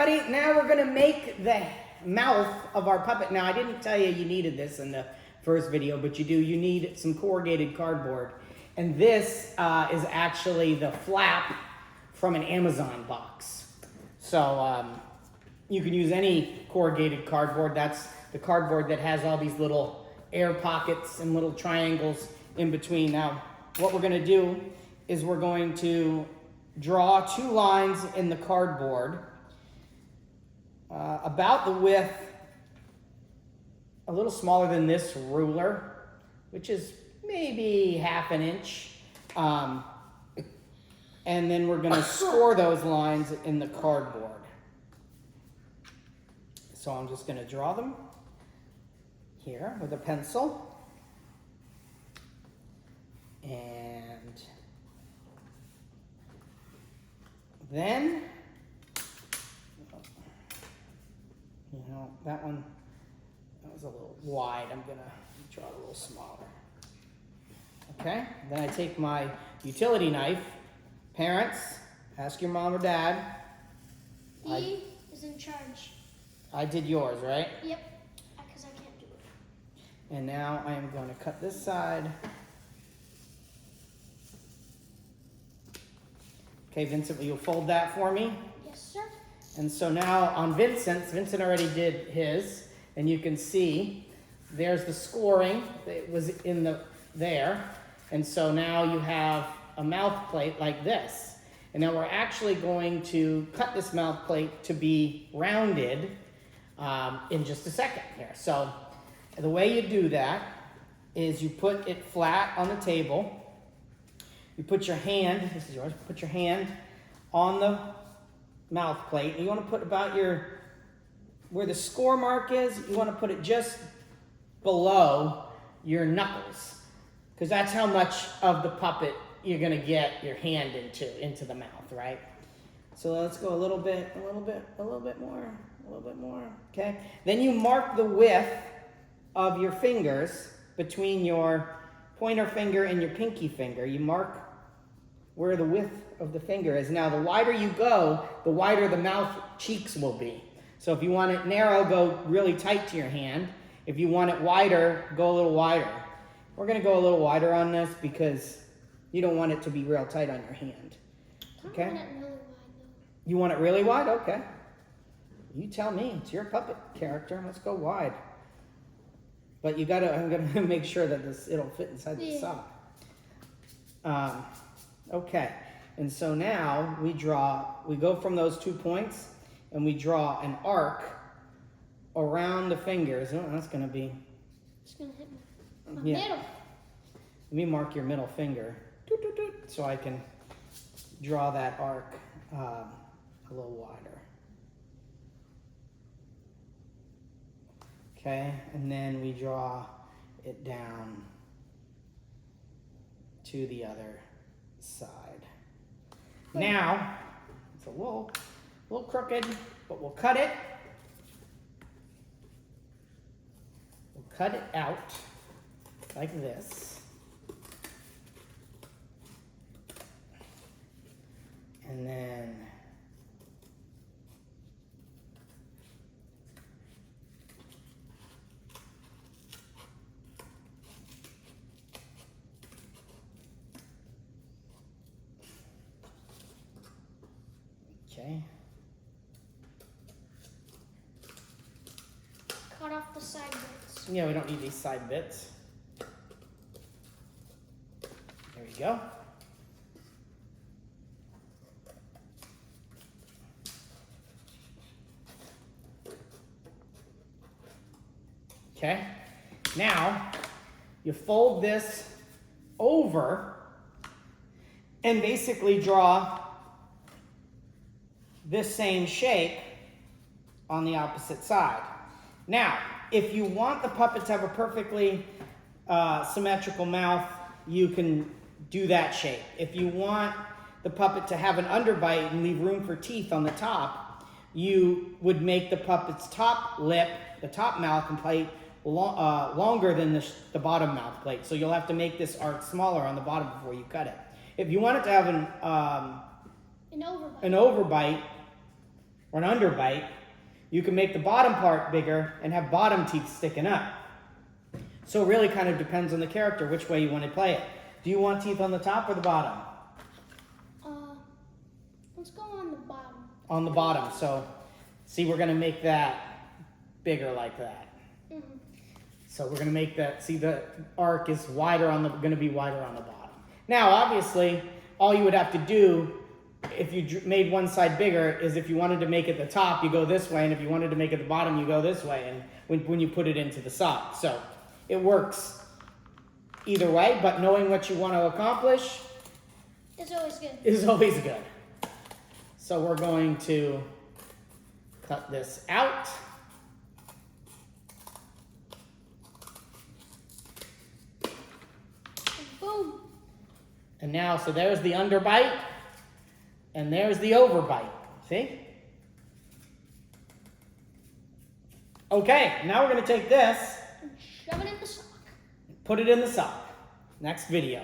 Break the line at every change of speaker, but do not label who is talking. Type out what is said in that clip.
everybody, now we're gonna make the mouth of our puppet. Now, I didn't tell you needed this in the first video, but you do. You need some corrugated cardboard. And this is actually the flap from an Amazon box. So you can use any corrugated cardboard. That's the cardboard that has all these little air pockets and little triangles in between. Now, what we're gonna do is we're going to draw 2 lines in the cardboard about the width, a little smaller than this ruler, which is maybe ½ an inch. And then we're going to score those lines in the cardboard. So I'm just going to draw them here with a pencil. And then, you know, that was a little wide. I'm going to draw it a little smaller. Okay, then I take my utility knife. Parents, ask your mom or dad.
He is in charge.
I did yours, right?
Yep, because I can't do it.
And now I am going to cut this side. Okay, Vincent, will you fold that for me?
Yes, sir.
And so now on Vincent already did his, and you can see there's the scoring that was in there. And so now you have a mouth plate like this. And now we're actually going to cut this mouth plate to be rounded in just a second here. So the way you do that is you put it flat on the table. You put your hand, this is yours, put your hand on the mouth plate. You want to put about where the score mark is, you want to put it just below your knuckles. Because that's how much of the puppet you're going to get your hand into the mouth, right? So let's go a little bit more, okay? Then you mark the width of your fingers between your pointer finger and your pinky finger. You mark where the width of the finger is. Now, the wider you go, the wider the mouth cheeks will be. So if you want it narrow, go really tight to your hand. If you want it wider, go a little wider. We're going to go a little wider on this because you don't want it to be real tight on your hand. Okay?
I want it really wide, though.
You want it really wide? Okay. You tell me. It's your puppet character. Let's go wide. But I'm going to make sure that it'll fit inside the sock. Okay. And so now we go from those 2 points and we draw an arc around the fingers. Oh, that's going to be...
It's going to hit my middle.
Let me mark your middle finger so I can draw that arc a little wider. Okay, and then we draw it down to the other side. Now, it's a little crooked, but we'll cut it. We'll cut it out like this. And then okay.
Cut off the side bits.
Yeah, we don't need these side bits. There we go. Okay, now you fold this over and basically draw this same shape on the opposite side. Now, if you want the puppet to have a perfectly symmetrical mouth, you can do that shape. If you want the puppet to have an underbite and leave room for teeth on the top, you would make the puppet's top lip, the top mouth and plate longer than the bottom mouth plate. So you'll have to make this arc smaller on the bottom before you cut it. If you want it to have an overbite, or an underbite, you can make the bottom part bigger and have bottom teeth sticking up. So it really kind of depends on the character, which way you want to play it. Do you want teeth on the top or the bottom?
Let's go on the bottom.
On the bottom. So, see, we're going to make that bigger like that.
Mm-hmm.
So we're going to make that, see, the arc is wider on the, going to be wider on the bottom. Now, obviously, all you would have to do if you made one side bigger is if you wanted to make it the top, you go this way, and if you wanted to make it the bottom, you go this way, and when you put it into the sock. So it works either way, but knowing what you want to accomplish
It's always good.
is always good. So we're going to cut this out.
Boom.
And now, so there's the underbite, and there's the overbite. See? Okay, now we're going to take this,
And shove it in the sock.
put it in the sock. Next video.